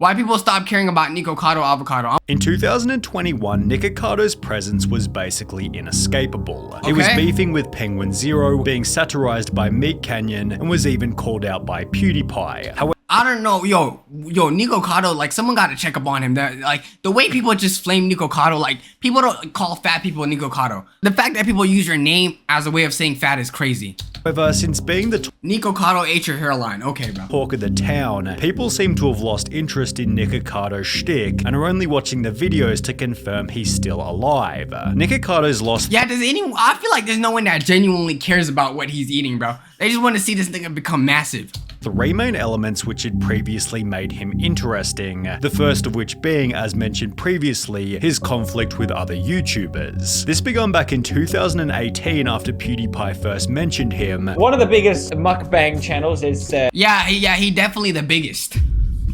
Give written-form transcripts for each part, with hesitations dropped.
Why people stop caring about Nikocado Avacado? In 2021, Nicocado's presence was basically inescapable. He was beefing with Penguin Zero, being satirized by Meat Canyon, and was even called out by PewDiePie. However, I don't know, yo, Nikocado, like, someone gotta check up on him. Like, the way people just flame Nikocado, like, people don't call fat people Nikocado. The fact that people use your name as a way of saying fat is crazy. However, since being the Nikocado ate your hairline. Okay, bro. talk of the town, people seem to have lost interest in Nicocado's shtick and are only watching the videos to confirm he's still alive. Nicocado's lost. Yeah, I feel like there's no one that genuinely cares about what he's eating, bro. They just want to see this nigga become massive. 3 main elements which had previously made him interesting, the first of which being, as mentioned previously, his conflict with other YouTubers. This began back in 2018 after PewDiePie first mentioned him. One of the biggest mukbang channels is Yeah, he definitely the biggest.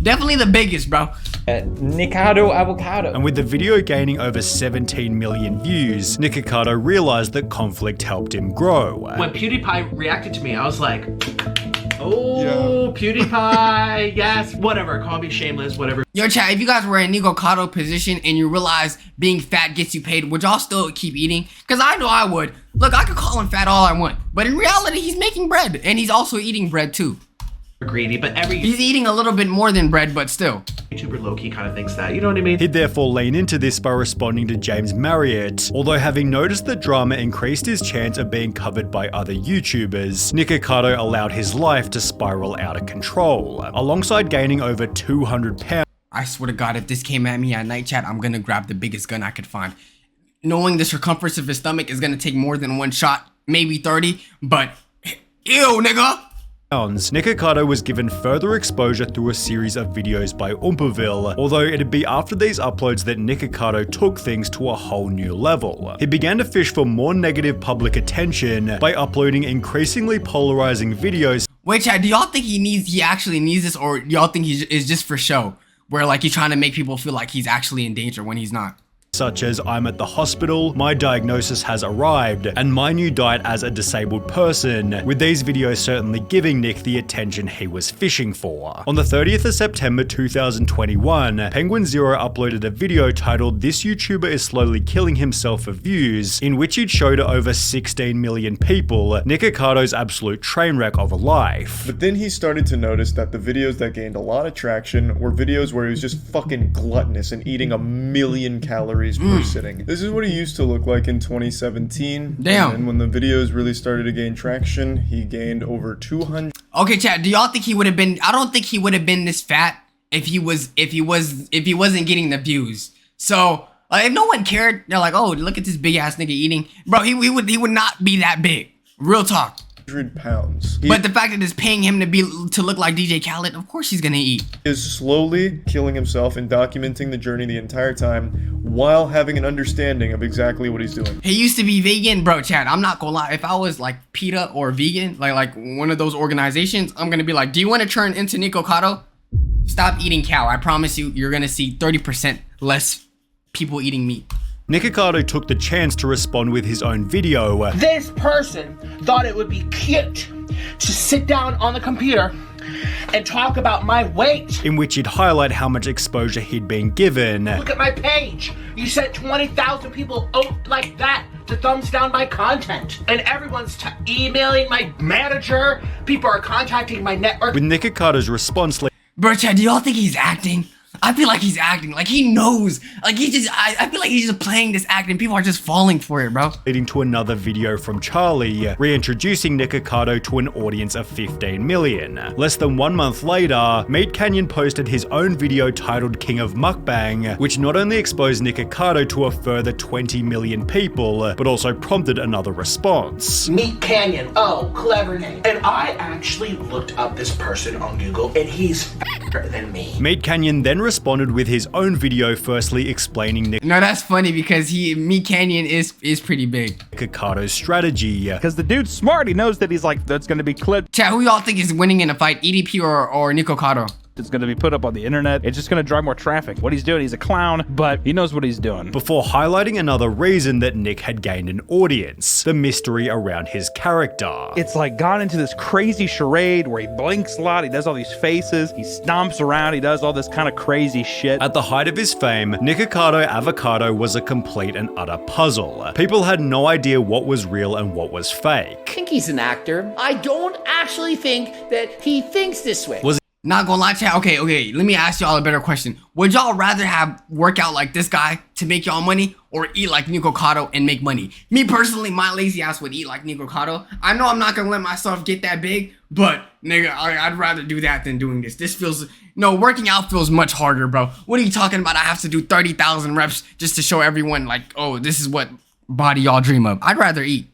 Definitely the biggest, bro. Nikocado Avacado. And with the video gaining over 17 million views, Nikocado realized that conflict helped him grow. When PewDiePie reacted to me, I was like, oh, PewDiePie, yes, whatever, call me shameless, whatever. Yo, chat, if you guys were in Nikocado position and you realize being fat gets you paid, would y'all still keep eating? Because I know I would. Look, I could call him fat all I want, but in reality, he's making bread, and he's also eating bread too. Greedy, but he's eating a little bit more than bread, but still. YouTuber low-key kind of thinks that, you know what I mean? He'd therefore lean into this by responding to James Marriott, although having noticed that drama increased his chance of being covered by other YouTubers, Nikocado allowed his life to spiral out of control, alongside gaining over 200 pounds. I swear to God, if this came at me at night, chat, I'm gonna grab the biggest gun I could find. Knowing the circumference of his stomach is gonna take more than one shot, maybe 30, but ew, nigga! Nikocado was given further exposure through a series of videos by Oompaville, although it'd be after these uploads that Nikocado took things to a whole new level. He began to fish for more negative public attention by uploading increasingly polarizing videos. Wait, chat, do y'all think he actually needs this, or y'all think it's just for show? Where like he's trying to make people feel like he's actually in danger when he's not? Such as I'm at the hospital, my diagnosis has arrived, and my new diet as a disabled person, with these videos certainly giving Nick the attention he was fishing for. On the 30th of September 2021, Penguin Zero uploaded a video titled "This YouTuber is slowly killing himself for views," in which he'd showed to over 16 million people Nicocado's absolute train wreck of a life. But then he started to notice that the videos that gained a lot of traction were videos where he was just fucking gluttonous and eating 1,000,000 calories per sitting. This is what he used to look like in 2017. Damn. And when the videos really started to gain traction, he gained over 200. Okay, chat, do y'all think he would have been? I don't think he would have been this fat if he wasn't getting the views. So if no one cared, they're like, oh, look at this big ass nigga eating, bro. He would not be that big. Real talk. 100 pounds. But the fact that it's paying him to look like DJ Khaled, of course he's gonna eat. He is slowly killing himself and documenting the journey the entire time while having an understanding of exactly what he's doing. He used to be vegan, bro, chat. I'm not gonna lie. If I was like PETA or vegan, like one of those organizations, I'm gonna be like, do you want to turn into Nikocado? Stop eating cow. I promise you, you're gonna see 30% less people eating meat. Nikocado took the chance to respond with his own video. This person thought it would be cute to sit down on the computer and talk about my weight. In which he'd highlight how much exposure he'd been given. Look at my page. You sent 20,000 people out like that to thumbs down my content. And everyone's emailing my manager. People are contacting my network. With Nicocado's response, Bro, chat, do y'all think he's acting? I feel like he's acting, like he knows, like I feel like he's just playing this act and people are just falling for it, bro. leading to another video from Charlie, reintroducing Nikocado to an audience of 15 million. Less than 1 month later, Meat Canyon posted his own video titled King of Mukbang, which not only exposed Nikocado to a further 20 million people, but also prompted another response. Meat Canyon, oh, clever name. And I actually looked up this person on Google and he's fatter than me. Meat Canyon then responded with his own video firstly explaining No, that's funny because Meat Canyon is pretty big. Nicocado's strategy. Because the dude's smart, he knows that he's like, that's gonna be clipped. Chat, who y'all think is winning in a fight, EDP or Nikocado? It's going to be put up on the internet. It's just going to drive more traffic. What he's doing, he's a clown, but he knows what he's doing. Before highlighting another reason that Nick had gained an audience, the mystery around his character. It's like gone into this crazy charade where he blinks a lot, he does all these faces, he stomps around, he does all this kind of crazy shit. At the height of his fame, Nikocado Avacado was a complete and utter puzzle. People had no idea what was real and what was fake. I think he's an actor. I don't actually think that he thinks this way. Not gonna lie, chat. Okay, let me ask y'all a better question. Would y'all rather have work out like this guy to make y'all money or eat like Nikocado and make money? Me personally, my lazy ass would eat like Nikocado. I know I'm not gonna let myself get that big, but nigga, I'd rather do that than doing this. This feels, no, working out feels much harder, bro. What are you talking about? I have to do 30,000 reps just to show everyone like, oh, this is what body y'all dream of. I'd rather eat.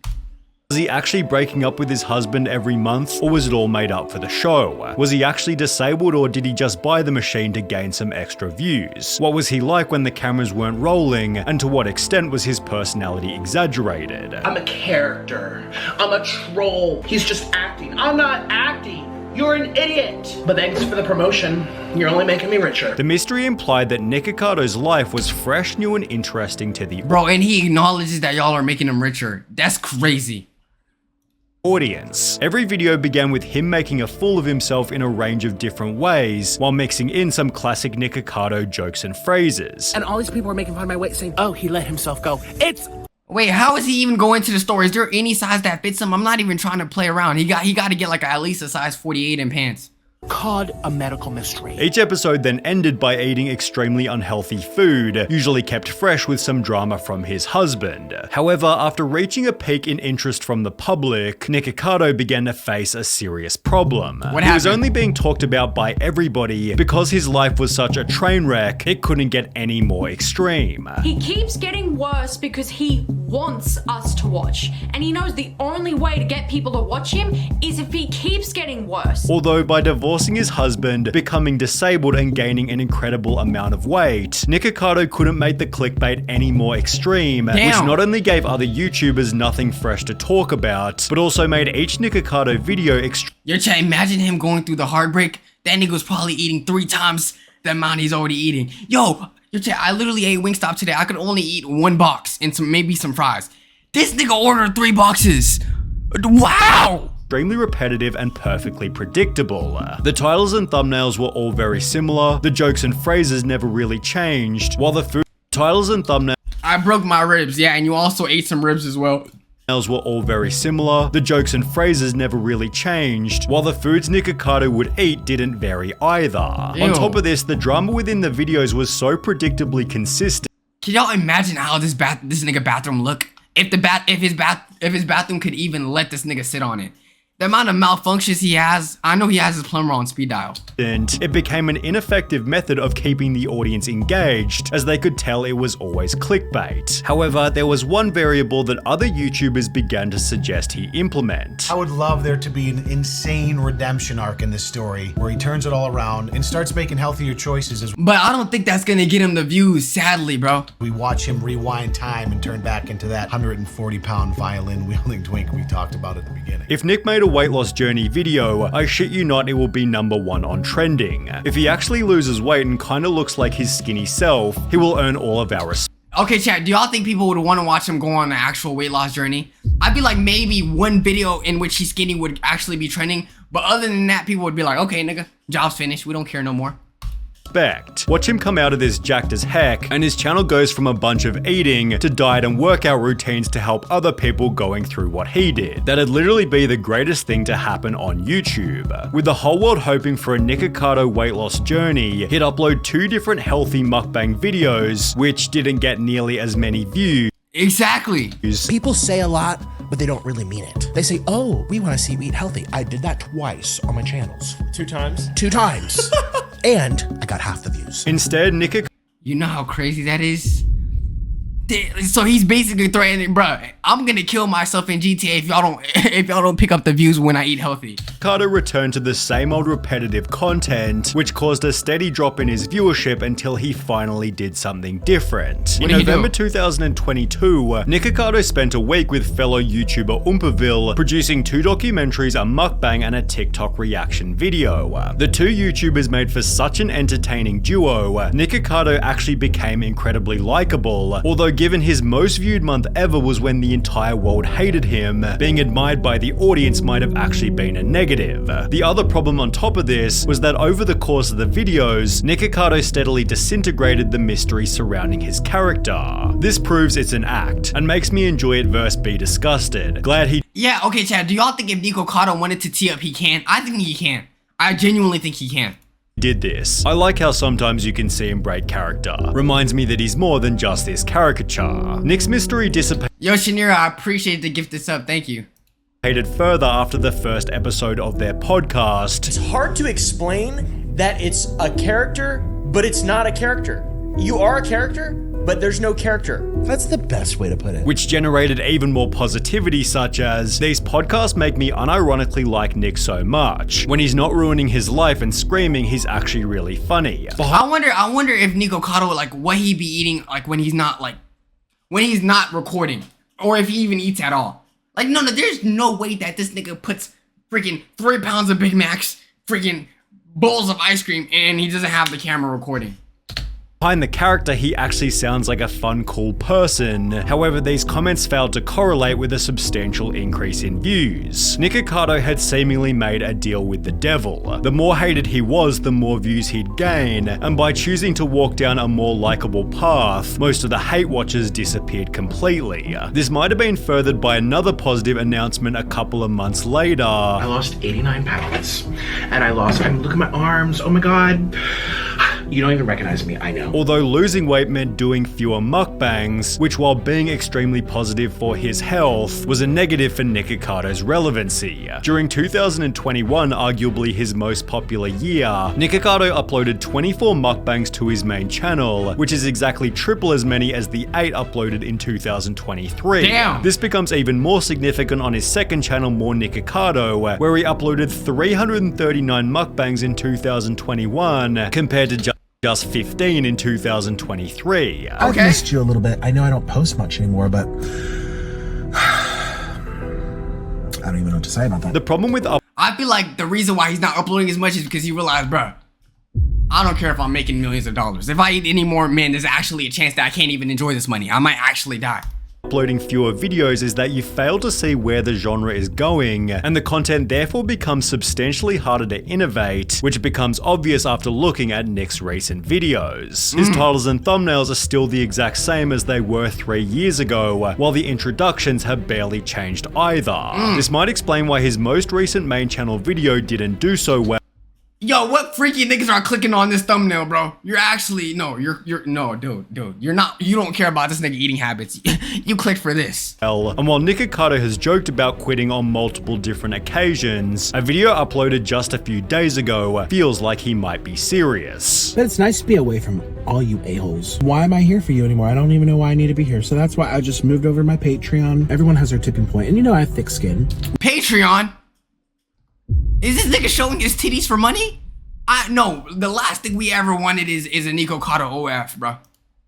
Was he actually breaking up with his husband every month, or was it all made up for the show? Was he actually disabled, or did he just buy the machine to gain some extra views? What was he like when the cameras weren't rolling, and to what extent was his personality exaggerated? I'm a character. I'm a troll. He's just acting. I'm not acting. You're an idiot. But thanks for the promotion. You're only making me richer. The mystery implied that Nikocado's life was fresh, new, and interesting to the Bro, and he acknowledges that y'all are making him richer. That's crazy. Audience. Every video began with him making a fool of himself in a range of different ways, while mixing in some classic Nikocado jokes and phrases. And all these people are making fun of my weight saying, oh, he let himself go. It's Wait, how is he even going to the store? Is there any size that fits him? I'm not even trying to play around. He got to get like at least a size 48 in pants. called a medical mystery. Each episode then ended by eating extremely unhealthy food, usually kept fresh with some drama from his husband. However, after reaching a peak in interest from the public, Nikocado began to face a serious problem. What He was happened? only being talked about by everybody because his life was such a train wreck, it couldn't get any more extreme. He keeps getting worse because he wants us to watch, and he knows the only way to get people to watch him is if he keeps getting worse. Although by divorcing his husband, becoming disabled and gaining an incredible amount of weight, Nikocado couldn't make the clickbait any more extreme, which Damn. not only gave other YouTubers nothing fresh to talk about, but also made each Nikocado video Yo, chat, imagine him going through the heartbreak. That nigga was probably eating 3 times the amount he's already eating. Yo, chat, I literally ate Wingstop today. I could only eat 1 box and maybe some fries. This nigga ordered 3 boxes. Wow! extremely repetitive and perfectly predictable. The titles and thumbnails were all very similar, the jokes and phrases never really changed, while the food titles and thumbnails I broke my ribs, yeah, and you also ate some ribs as well. were all very similar, the jokes and phrases never really changed, while the foods Nikocado would eat didn't vary either. Ew. On top of this, the drama within the videos was so predictably consistent. Can y'all imagine how this nigga bathroom look? If his bathroom could even let this nigga sit on it. The amount of malfunctions he has, I know he has his plumber on speed dial. And it became an ineffective method of keeping the audience engaged, as they could tell it was always clickbait. However, there was one variable that other YouTubers began to suggest he implement. I would love there to be an insane redemption arc in this story where he turns it all around and starts making healthier choices as But I don't think that's gonna get him the views, sadly, bro. we watch him rewind time and turn back into that 140-pound violin wielding twink we talked about at the beginning. If Nick made a weight loss journey video, I shit you not, it will be #1 on trending. If he actually loses weight and kinda looks like his skinny self, he will earn all of our respect. Okay, chat, do y'all think people would want to watch him go on an actual weight loss journey? I feel like maybe one video in which he's skinny would actually be trending, but other than that, people would be like, okay, nigga, job's finished, we don't care no more. Watch him come out of this jacked as heck, and his channel goes from a bunch of eating to diet and workout routines to help other people going through what he did. That'd literally be the greatest thing to happen on YouTube. With the whole world hoping for a Nikocado weight loss journey, he'd upload 2 different healthy mukbang videos, which didn't get nearly as many views. Exactly. People say a lot, but they don't really mean it. They say, oh, we want to see you eat healthy. I did that twice on my channels. 2 times? 2 times. And I got half the views. Instead, Nikocado You know how crazy that is? So he's basically threatening, bruh, I'm gonna kill myself in GTA if y'all don't pick up the views when I eat healthy. Nikocado returned to the same old repetitive content, which caused a steady drop in his viewership until he finally did something different. In November 2022, Nikocado spent a week with fellow YouTuber Oompaville producing 2 documentaries, a mukbang and a TikTok reaction video. The 2 YouTubers made for such an entertaining duo. Nikocado actually became incredibly likable, although given his most viewed month ever was when the entire world hated him, being admired by the audience might have actually been a negative. The other problem on top of this was that over the course of the videos, Nikocado steadily disintegrated the mystery surrounding his character. This proves it's an act, and makes me enjoy it versus be disgusted. Glad he— Yeah, okay, Chad, do y'all think if Nikocado wanted to tee up, he can? I think he can. I genuinely think he can. did this. I like how sometimes you can see him break character. Reminds me that he's more than just this caricature. Nick's mystery dissipated. Yo, Shanira, I appreciate the gift this up. Thank you. Further after the first episode of their podcast. It's hard to explain that it's a character, but it's not a character. You are a character, but there's no character. That's the best way to put it. Which generated even more positivity, such as, these podcasts make me unironically like Nick so much. When he's not ruining his life and screaming, he's actually really funny. I wonder if Nikocado, like, what he be eating, like, when he's not recording, or if he even eats at all. Like, no, there's no way that this nigga puts freaking 3 pounds of Big Macs, freaking bowls of ice cream, and he doesn't have the camera recording. Behind the character, he actually sounds like a fun, cool person. However, these comments failed to correlate with a substantial increase in views. Nikocado had seemingly made a deal with the devil. The more hated he was, the more views he'd gain, and by choosing to walk down a more likable path, most of the hate watchers disappeared completely. This might have been furthered by another positive announcement a couple of months later. I lost 89 pounds, and look at my arms, oh my god. You don't even recognize me, I know. Although losing weight meant doing fewer mukbangs, which while being extremely positive for his health, was a negative for Nikocado's relevancy. During 2021, arguably his most popular year, Nikocado uploaded 24 mukbangs to his main channel, which is exactly triple as many as the 8 uploaded in 2023. Damn! This becomes even more significant on his second channel, More Nikocado, where he uploaded 339 mukbangs in 2021, compared to just 15 in 2023. I've missed you a little bit. I know I don't post much anymore, but I don't even know what to say about that. The problem with I feel like the reason why he's not uploading as much is because he realized, bruh, I don't care if I'm making millions of dollars. If I eat any more, man, there's actually a chance that I can't even enjoy this money. I might actually die. Uploading fewer videos is that you fail to see where the genre is going, and the content therefore becomes substantially harder to innovate, which becomes obvious after looking at Nick's recent videos. His titles and thumbnails are still the exact same as they were 3 years ago, while the introductions have barely changed either. This might explain why his most recent main channel video didn't do so well. Yo, what freaky niggas are clicking on this thumbnail, bro? You're actually, no, dude, you don't care about this nigga eating habits. You clicked for this. And while Nikocado has joked about quitting on multiple different occasions, a video uploaded just a few days ago feels like he might be serious. But it's nice to be away from all you a-holes. Why am I here for you anymore? I don't even know why I need to be here. So that's why I just moved over to my Patreon. Everyone has their tipping point, and you know I have thick skin. Patreon? Is this nigga showing his titties for money? No, the last thing we ever wanted is a Nikocado OF, bro.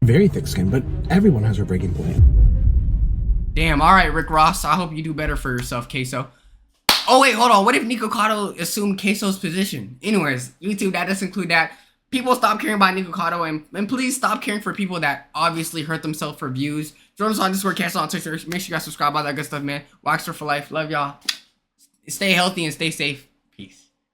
Very thick skin, but everyone has their breaking point. Damn, alright, Rick Ross, I hope you do better for yourself, Queso. Oh wait, hold on, what if Nikocado assumed Queso's position? Anyways, YouTube, that does include that. People stop caring about Nikocado, and please stop caring for people that obviously hurt themselves for views. Join us on Discord, Queso on Twitter. Make sure you guys subscribe, all that good stuff, man. Waxter for life, love y'all. Stay healthy and stay safe.